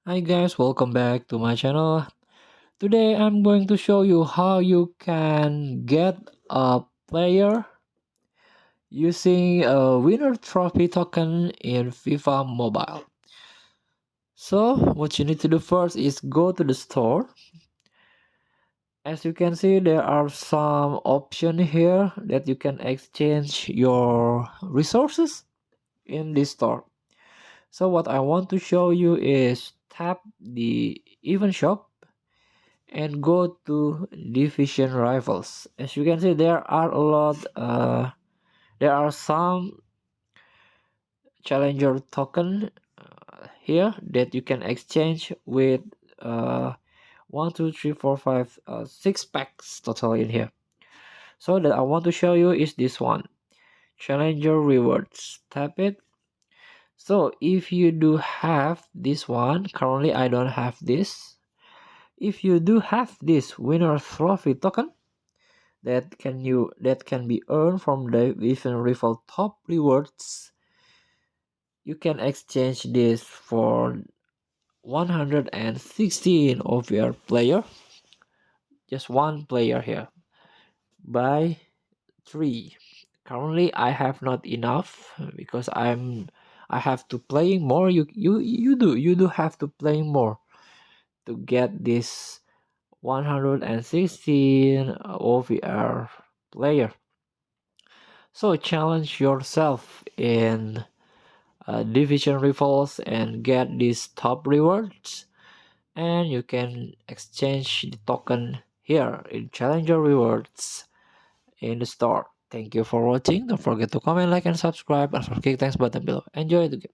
Hi guys, welcome back to my channel. Today I'm going to show you how you can get a player using a winner trophy token in FIFA Mobile. So what you need to do first is go to the store. As you can see, there are some options here that you can exchange your resources in this store. So what I want to show you is tap the event shop and go to division rivals. As you can see, there are some challenger token here that you can exchange with uh 6 packs total in here. So that I want to show you is this one, challenger rewards. Tap it. So if you do have this one, currently I don't have this. If you do have this winner trophy token, that can be earned from the Vision Rival top rewards. You can exchange this for 116 of your player. Just one player here. Buy three. Currently I have not enough because I have to playing more. You do have to play more to get this 116 OVR player. So challenge yourself in division rivals and get these top rewards, and you can exchange the token here in challenger rewards in the store. Thank you for watching. Don't forget to comment, like, and subscribe, and click thanks button below. Enjoy the game.